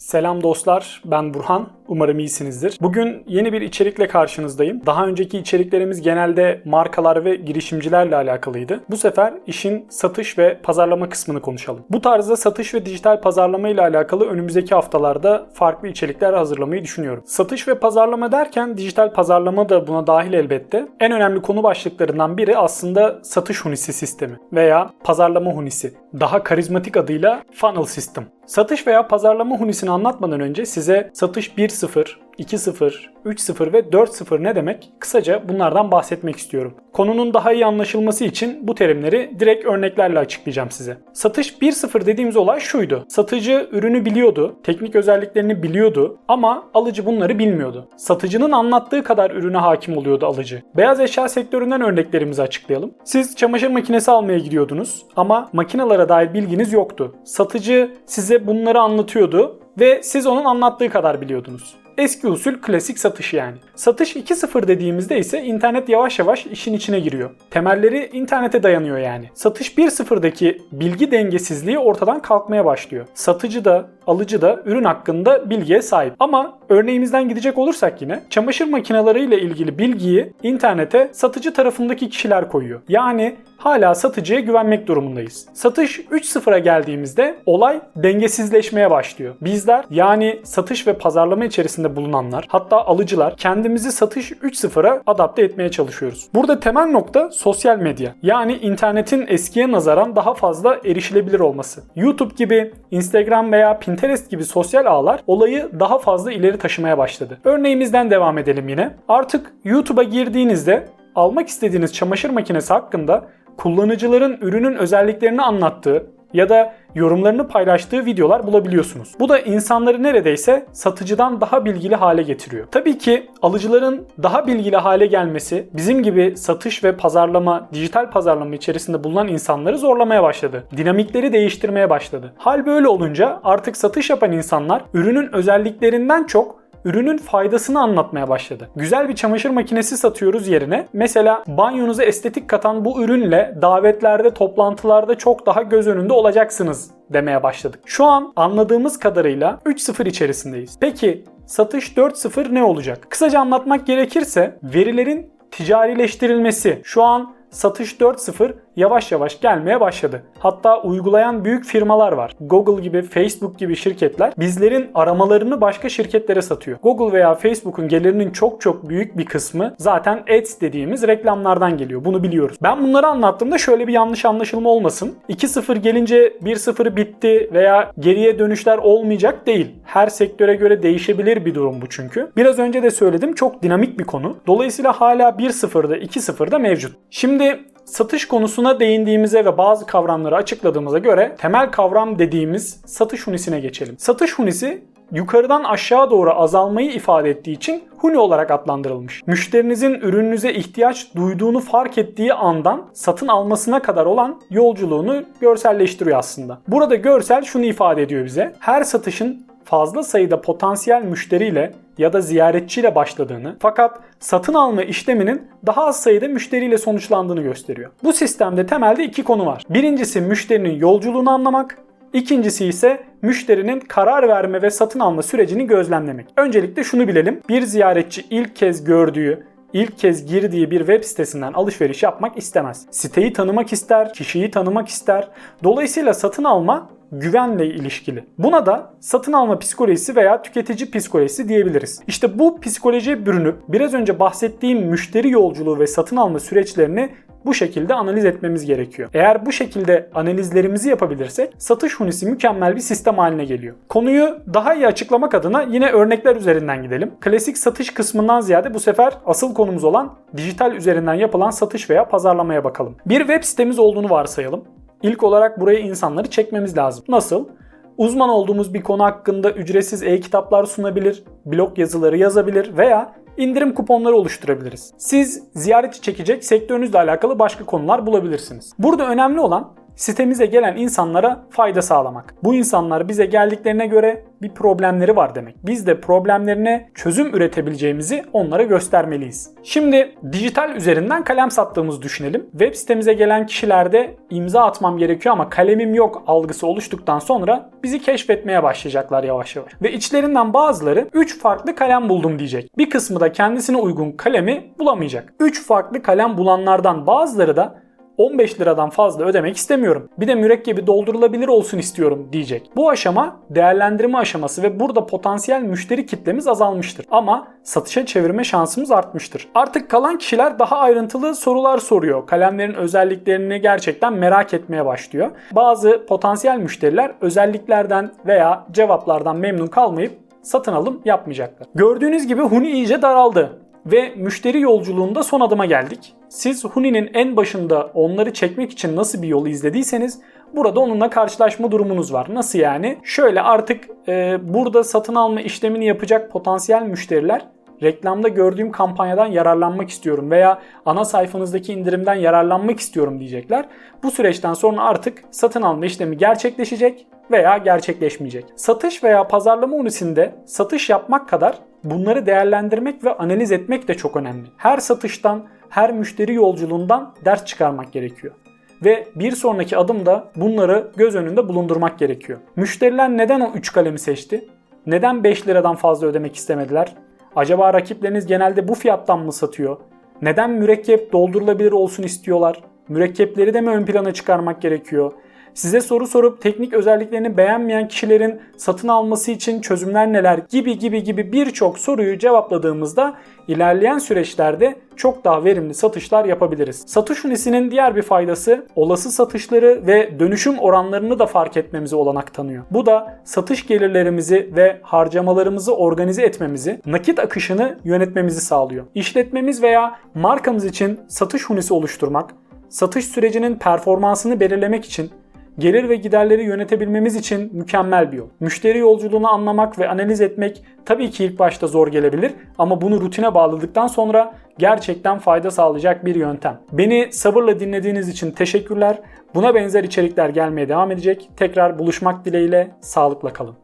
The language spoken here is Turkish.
Selam dostlar, ben Burhan. Umarım iyisinizdir. Bugün yeni bir içerikle karşınızdayım. Daha önceki içeriklerimiz genelde markalar ve girişimcilerle alakalıydı. Bu sefer işin satış ve pazarlama kısmını konuşalım. Bu tarzda satış ve dijital pazarlama ile alakalı önümüzdeki haftalarda farklı içerikler hazırlamayı düşünüyorum. Satış ve pazarlama derken dijital pazarlama da buna dahil elbette. En önemli konu başlıklarından biri aslında satış hunisi sistemi veya pazarlama hunisi. Daha karizmatik adıyla funnel system. Satış veya pazarlama hunisini anlatmadan önce size satış 1.0, 2.0, 3.0 ve 4.0 ne demek? Kısaca bunlardan bahsetmek istiyorum. Konunun daha iyi anlaşılması için bu terimleri direkt örneklerle açıklayacağım size. Satış 1.0 dediğimiz olay şuydu. Satıcı ürünü biliyordu, teknik özelliklerini biliyordu ama alıcı bunları bilmiyordu. Satıcının anlattığı kadar ürüne hakim oluyordu alıcı. Beyaz eşya sektöründen örneklerimizi açıklayalım. Siz çamaşır makinesi almaya gidiyordunuz ama makinalara dair bilginiz yoktu. Satıcı size bunları anlatıyordu ve siz onun anlattığı kadar biliyordunuz. Eski usul klasik satış yani. Satış 2.0 dediğimizde ise internet yavaş yavaş işin içine giriyor. Temelleri internete dayanıyor yani. Satış 1.0'daki bilgi dengesizliği ortadan kalkmaya başlıyor. Satıcı da alıcı da ürün hakkında bilgiye sahip. Ama örneğimizden gidecek olursak yine çamaşır makineleriyle ilgili bilgiyi internete satıcı tarafındaki kişiler koyuyor. Yani hala satıcıya güvenmek durumundayız. Satış 3.0'a geldiğimizde olay dengesizleşmeye başlıyor. Bizler yani satış ve pazarlama içerisinde bulunanlar hatta alıcılar kendimizi satış 3.0'a adapte etmeye çalışıyoruz. Burada temel nokta sosyal medya. Yani internetin eskiye nazaran daha fazla erişilebilir olması. YouTube gibi, Instagram veya Pinterest gibi sosyal ağlar olayı daha fazla ileri taşımaya başladı. Örneğimizden devam edelim yine. Artık YouTube'a girdiğinizde almak istediğiniz çamaşır makinesi hakkında kullanıcıların ürünün özelliklerini anlattığı ya da yorumlarını paylaştığı videolar bulabiliyorsunuz. Bu da insanları neredeyse satıcıdan daha bilgili hale getiriyor. Tabii ki alıcıların daha bilgili hale gelmesi bizim gibi satış ve pazarlama, dijital pazarlama içerisinde bulunan insanları zorlamaya başladı. Dinamikleri değiştirmeye başladı. Hal böyle olunca artık satış yapan insanlar ürünün özelliklerinden çok ürünün faydasını anlatmaya başladı. Güzel bir çamaşır makinesi satıyoruz yerine mesela banyonuza estetik katan bu ürünle davetlerde, toplantılarda çok daha göz önünde olacaksınız demeye başladık. Şu an anladığımız kadarıyla 3.0 içerisindeyiz. Peki satış 4.0 ne olacak? Kısaca anlatmak gerekirse verilerin ticarileştirilmesi. Şu an satış 4.0 yavaş yavaş gelmeye başladı. Hatta uygulayan büyük firmalar var. Google gibi, Facebook gibi şirketler bizlerin aramalarını başka şirketlere satıyor. Google veya Facebook'un gelirinin çok büyük bir kısmı zaten ads dediğimiz reklamlardan geliyor. Bunu biliyoruz. Ben bunları anlattığımda şöyle bir yanlış anlaşılma olmasın. 2.0 gelince 1.0 bitti veya geriye dönüşler olmayacak değil. Her sektöre göre değişebilir bir durum bu çünkü. Biraz önce de söyledim, çok dinamik bir konu. Dolayısıyla hala 1.0'da 2.0'da mevcut. Şimdi satış konusuna değindiğimize ve bazı kavramları açıkladığımıza göre temel kavram dediğimiz satış hunisine geçelim. Satış hunisi yukarıdan aşağı doğru azalmayı ifade ettiği için huni olarak adlandırılmış. Müşterinizin ürününüze ihtiyaç duyduğunu fark ettiği andan satın almasına kadar olan yolculuğunu görselleştiriyor aslında. Burada görsel şunu ifade ediyor bize. Her satışın fazla sayıda potansiyel müşteriyle ya da ziyaretçiyle başladığını fakat satın alma işleminin daha az sayıda müşteriyle sonuçlandığını gösteriyor. Bu sistemde temelde iki konu var. Birincisi müşterinin yolculuğunu anlamak, ikincisi ise müşterinin karar verme ve satın alma sürecini gözlemlemek. Öncelikle şunu bilelim. Bir ziyaretçi ilk kez gördüğü, İlk kez girdiği bir web sitesinden alışveriş yapmak istemez. Siteyi tanımak ister, kişiyi tanımak ister. Dolayısıyla satın alma güvenle ilişkili. Buna da satın alma psikolojisi veya tüketici psikolojisi diyebiliriz. İşte bu psikolojiye bürünüp biraz önce bahsettiğim müşteri yolculuğu ve satın alma süreçlerini bu şekilde analiz etmemiz gerekiyor. Eğer bu şekilde analizlerimizi yapabilirsek satış hunisi mükemmel bir sistem haline geliyor. Konuyu daha iyi açıklamak adına yine örnekler üzerinden gidelim. Klasik satış kısmından ziyade bu sefer asıl konumuz olan dijital üzerinden yapılan satış veya pazarlamaya bakalım. Bir web sitemiz olduğunu varsayalım. İlk olarak buraya insanları çekmemiz lazım. Nasıl? Uzman olduğumuz bir konu hakkında ücretsiz e-kitaplar sunabilir, blog yazıları yazabilir veya indirim kuponları oluşturabiliriz. Siz ziyaretçi çekecek sektörünüzle alakalı başka konular bulabilirsiniz. Burada önemli olan Sitemize gelen insanlara fayda sağlamak. Bu insanlar bize geldiklerine göre bir problemleri var demek. Biz de problemlerine çözüm üretebileceğimizi onlara göstermeliyiz. Şimdi dijital üzerinden kalem sattığımızı düşünelim. Web sitemize gelen kişilerde imza atmam gerekiyor ama kalemim yok algısı oluştuktan sonra bizi keşfetmeye başlayacaklar yavaş yavaş. Ve içlerinden bazıları 3 farklı kalem buldum diyecek. Bir kısmı da kendisine uygun kalemi bulamayacak. 3 farklı kalem bulanlardan bazıları da 15 liradan fazla ödemek istemiyorum, bir de mürekkebi doldurulabilir olsun istiyorum diyecek. Bu aşama değerlendirme aşaması ve burada potansiyel müşteri kitlemiz azalmıştır. Ama satışa çevirme şansımız artmıştır. Artık kalan kişiler daha ayrıntılı sorular soruyor. Kalemlerin özelliklerini gerçekten merak etmeye başlıyor. Bazı potansiyel müşteriler özelliklerden veya cevaplardan memnun kalmayıp satın alım yapmayacaklar. Gördüğünüz gibi Huni iyice daraldı. Ve müşteri yolculuğunda son adıma geldik. Siz Huni'nin en başında onları çekmek için nasıl bir yolu izlediyseniz burada onunla karşılaşma durumunuz var. Nasıl yani? Şöyle artık burada satın alma işlemini yapacak potansiyel müşteriler reklamda gördüğüm kampanyadan yararlanmak istiyorum veya ana sayfanızdaki indirimden yararlanmak istiyorum diyecekler. Bu süreçten sonra artık satın alma işlemi gerçekleşecek veya gerçekleşmeyecek. Satış veya pazarlama unisinde satış yapmak kadar bunları değerlendirmek ve analiz etmek de çok önemli. Her satıştan, her müşteri yolculuğundan ders çıkarmak gerekiyor. Ve bir sonraki adımda bunları göz önünde bulundurmak gerekiyor. Müşteriler neden o 3 kalemi seçti? Neden 5 liradan fazla ödemek istemediler? Acaba rakipleriniz genelde bu fiyattan mı satıyor? Neden mürekkep doldurulabilir olsun istiyorlar? Mürekkepleri de mi ön plana çıkarmak gerekiyor? Size soru sorup teknik özelliklerini beğenmeyen kişilerin satın alması için çözümler neler gibi birçok soruyu cevapladığımızda ilerleyen süreçlerde çok daha verimli satışlar yapabiliriz. Satış unisinin diğer bir faydası olası satışları ve dönüşüm oranlarını da fark etmemize olanak tanıyor. Bu da satış gelirlerimizi ve harcamalarımızı organize etmemizi, nakit akışını yönetmemizi sağlıyor. İşletmemiz veya markamız için satış unisi oluşturmak, satış sürecinin performansını belirlemek için, gelir ve giderleri yönetebilmemiz için mükemmel bir yol. Müşteri yolculuğunu anlamak ve analiz etmek tabii ki ilk başta zor gelebilir ama bunu rutine bağladıktan sonra gerçekten fayda sağlayacak bir yöntem. Beni sabırla dinlediğiniz için teşekkürler. Buna benzer içerikler gelmeye devam edecek. Tekrar buluşmak dileğiyle, sağlıkla kalın.